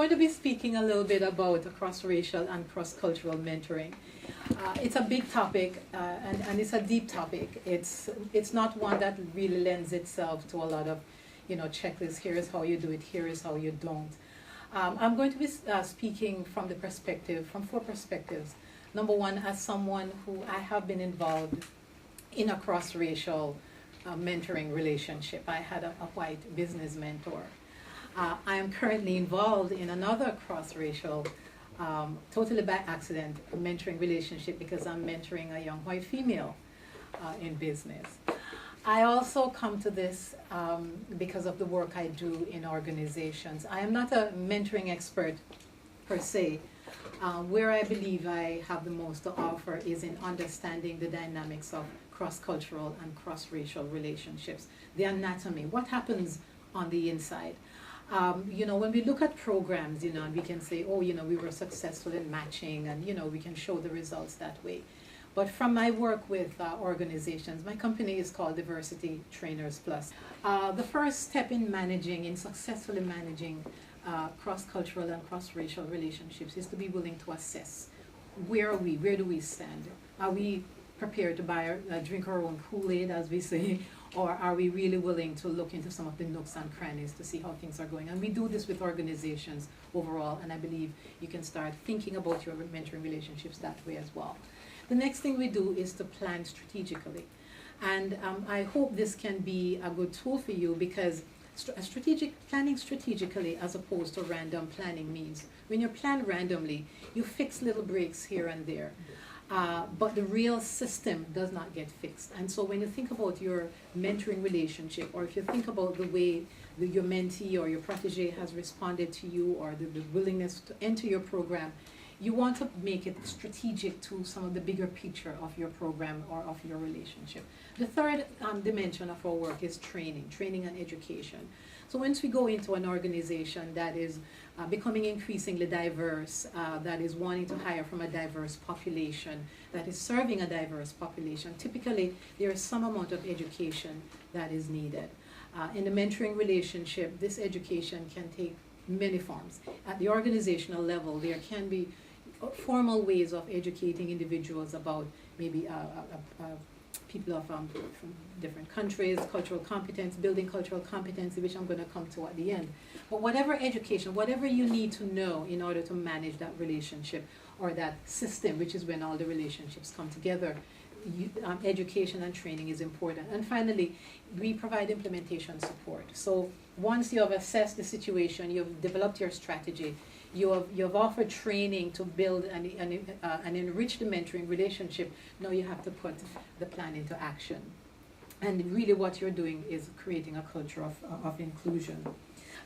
going to be speaking a little bit about cross-racial and cross-cultural mentoring. It's a big topic, and it's a deep topic. It's not one that really lends itself to a lot of, checklists. Here is how you do it. Here is how you don't. I'm going to be speaking from four perspectives. Number one, as someone who I have been involved in a cross-racial mentoring relationship. I had a white business mentor. I am currently involved in another cross-racial, totally by accident, mentoring relationship because I'm mentoring a young white female in business. I also come to this because of the work I do in organizations. I am not a mentoring expert per se. Where I believe I have the most to offer is in understanding the dynamics of cross-cultural and cross-racial relationships, the anatomy, what happens on the inside. When we look at programs, and we can say, we were successful in matching, and, we can show the results that way. But from my work with organizations, my company is called Diversity Trainers Plus. The first step in successfully managing cross-cultural and cross-racial relationships is to be willing to assess where are we, where do we stand? Are we prepared to drink our own Kool-Aid, as we say, or are we really willing to look into some of the nooks and crannies to see how things are going? And we do this with organizations overall, and I believe you can start thinking about your mentoring relationships that way as well. The next thing we do is to plan strategically. And I hope this can be a good tool for you because planning strategically as opposed to random planning means when you plan randomly, you fix little breaks here and there. But the real system does not get fixed. And so when you think about your mentoring relationship, or if you think about the way your mentee or your protege has responded to you, or the willingness to enter your program, you want to make it strategic to some of the bigger picture of your program or of your relationship. The third dimension of our work is training and education. So once we go into an organization that is becoming increasingly diverse, that is wanting to hire from a diverse population, that is serving a diverse population, typically there is some amount of education that is needed. In the mentoring relationship, this education can take many forms. At the organizational level, there can be formal ways of educating individuals about maybe people from different countries, cultural competence, building cultural competency, which I'm going to come to at the end. But whatever education, whatever you need to know in order to manage that relationship or that system, which is when all the relationships come together, education and training is important. And finally, we provide implementation support. So once you have assessed the situation, you've developed your strategy, you have offered training to build and enrich the mentoring relationship, now you have to put the plan into action. And really what you're doing is creating a culture of inclusion.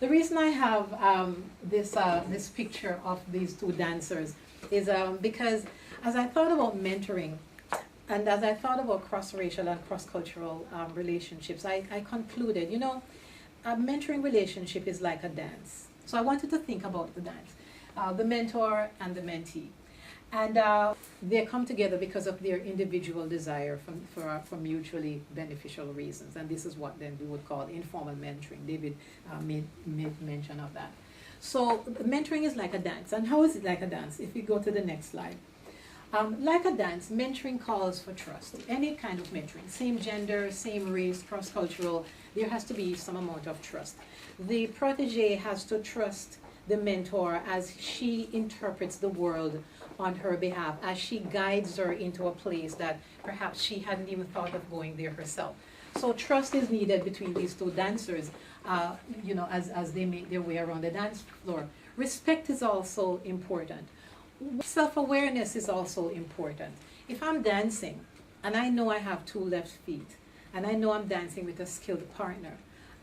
The reason I have this picture of these two dancers is because as I thought about mentoring, and as I thought about cross-racial and cross-cultural relationships, I concluded, a mentoring relationship is like a dance. So I wanted to think about the dance, the mentor and the mentee. And they come together because of their individual desire for mutually beneficial reasons. And this is what then we would call informal mentoring. David made mention of that. So mentoring is like a dance. And how is it like a dance? If we go to the next slide. Like a dance, mentoring calls for trust. Any kind of mentoring, same gender, same race, cross-cultural, there has to be some amount of trust. The protege has to trust the mentor as she interprets the world on her behalf, as she guides her into a place that perhaps she hadn't even thought of going there herself. So trust is needed between these two dancers, as they make their way around the dance floor. Respect is also important. Self-awareness is also important. If I'm dancing and I know I have two left feet and I know I'm dancing with a skilled partner,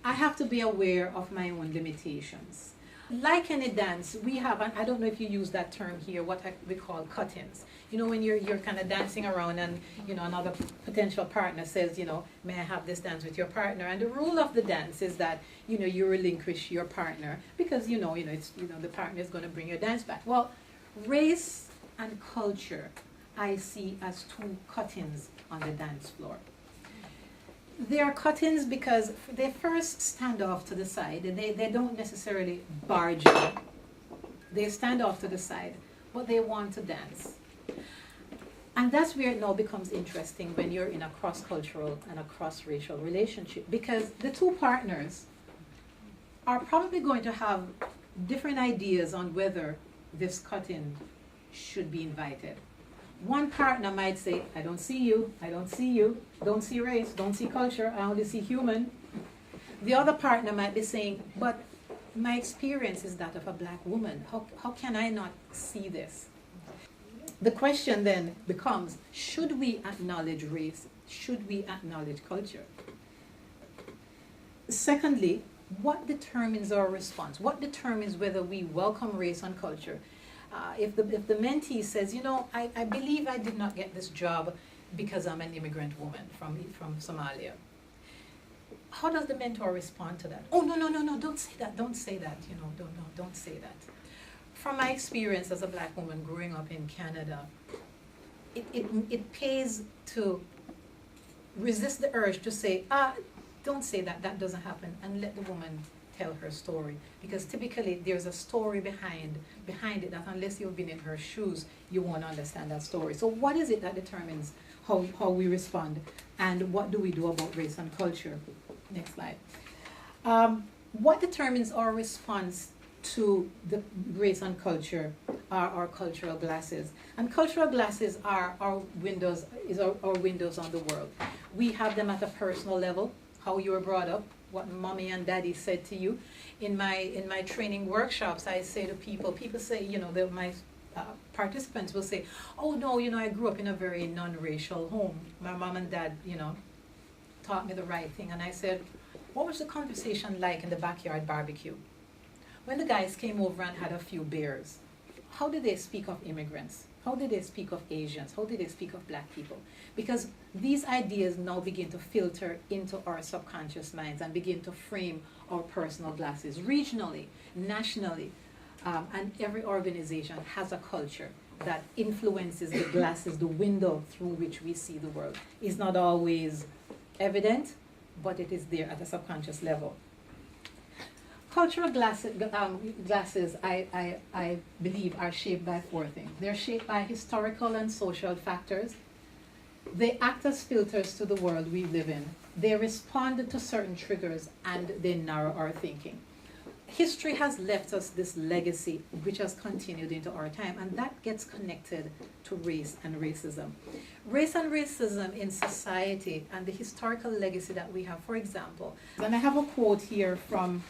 I have to be aware of my own limitations. Like any dance, we have, and I don't know if you use that term here, what we call cut-ins. When you're kind of dancing around and, another potential partner says, may I have this dance with your partner? And the rule of the dance is that, you relinquish your partner because, it's, the partner is going to bring your dance back. Well, race and culture I see as two cut-ins on the dance floor. They are cut-ins because they first stand off to the side. They don't necessarily barge in. They stand off to the side, but they want to dance. And that's where it now becomes interesting when you're in a cross-cultural and a cross-racial relationship, because the two partners are probably going to have different ideas on whether this cut-in should be invited. One partner might say, I don't see you, I don't see you, don't see race, don't see culture, I only see human. The other partner might be saying, but my experience is that of a black woman. How can I not see this? The question then becomes, should we acknowledge race? Should we acknowledge culture? Secondly, what determines our response? What determines whether we welcome race and culture? If the mentee says, you know, I believe I did not get this job because I'm an immigrant woman from Somalia. How does the mentor respond to that? Oh, no, don't say that, don't say that, you know, don't say that. From my experience as a black woman growing up in Canada, it pays to resist the urge to say, don't say that, that doesn't happen, and let the woman tell her story. Because typically there's a story behind it that unless you've been in her shoes, you won't understand that story. So what is it that determines how we respond, and what do we do about race and culture? Next slide. What determines our response to the race and culture are our cultural glasses. And cultural glasses are our windows, our windows on the world. We have them at a personal level, how you were brought up, what mommy and daddy said to you. In my training workshops, I say to people say, you know, my participants will say, oh no, you know, I grew up in a very non-racial home. My mom and dad, you know, taught me the right thing. And I said, what was the conversation like in the backyard barbecue? When the guys came over and had a few beers, how did they speak of immigrants? How did they speak of Asians? How did they speak of black people? Because these ideas now begin to filter into our subconscious minds and begin to frame our personal glasses regionally, nationally, and every organization has a culture that influences the glasses, the window through which we see the world. It's not always evident, but it is there at a subconscious level. Cultural glasses, I believe, are shaped by four things. They're shaped by historical and social factors. They act as filters to the world we live in. They respond to certain triggers, and they narrow our thinking. History has left us this legacy which has continued into our time, and that gets connected to race and racism. Race and racism in society and the historical legacy that we have, for example, and I have a quote here from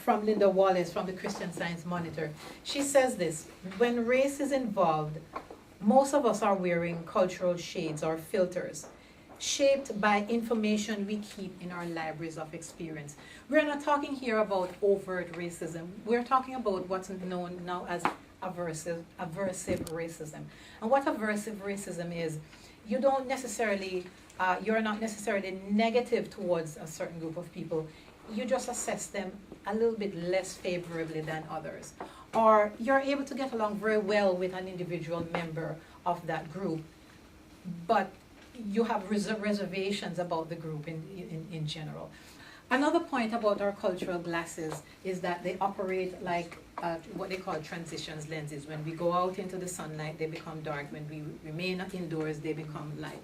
Linda Wallace from the Christian Science Monitor. She says this: when race is involved, most of us are wearing cultural shades or filters, shaped by information we keep in our libraries of experience. We're not talking here about overt racism. We're talking about what's known now as aversive racism. And what aversive racism is, you're not necessarily negative towards a certain group of people. You just assess them a little bit less favorably than others. Or you're able to get along very well with an individual member of that group, but you have reservations about the group in general. Another point about our cultural glasses is that they operate like what they call transitions lenses. When we go out into the sunlight, they become dark. When we remain indoors, they become light.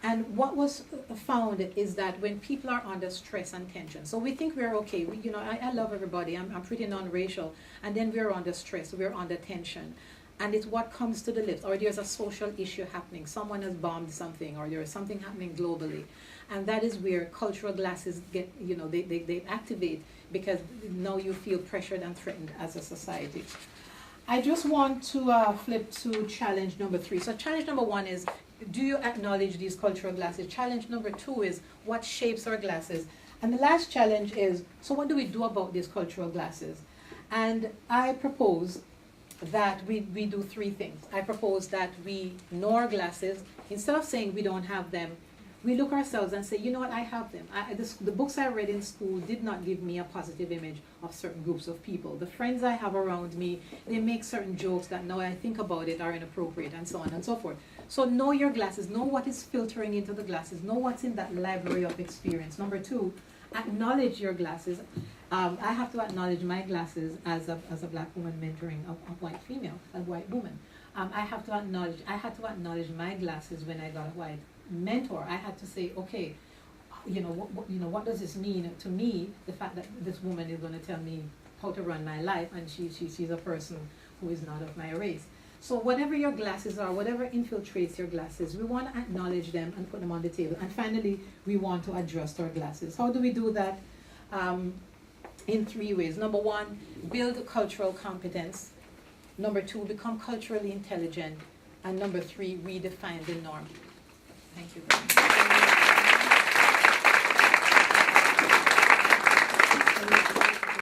And what was found is that when people are under stress and tension, so we think we're okay. I love everybody. I'm pretty non-racial. And then we're under stress. We're under tension. And it's what comes to the lips, or there's a social issue happening. Someone has bombed something, or there's something happening globally. And that is where cultural glasses get, they activate, because now you feel pressured and threatened as a society. I just want to flip to challenge number 3. So challenge number 1 is, do you acknowledge these cultural glasses? Challenge number 2 is, what shapes our glasses? And the last challenge is, so what do we do about these cultural glasses? And I propose that we do 3 things. I propose that we know our glasses. Instead of saying we don't have them, we look ourselves and say, you know what, I have them. The books I read in school did not give me a positive image of certain groups of people. The friends I have around me, they make certain jokes that now I think about it are inappropriate, and so on and so forth. So know your glasses, know what is filtering into the glasses, know what's in that library of experience. Number 2, acknowledge your glasses. I have to acknowledge my glasses as a black woman mentoring a white female, a white woman. I had to acknowledge my glasses when I got a white mentor. I had to say, okay, what does this mean to me? The fact that this woman is going to tell me how to run my life, and she's a person who is not of my race. So whatever your glasses are, whatever infiltrates your glasses, we want to acknowledge them and put them on the table. And finally, we want to adjust our glasses. How do we do that? In 3 ways. Number 1, build cultural competence. Number 2, become culturally intelligent. And number 3, redefine the norm. Thank you very much.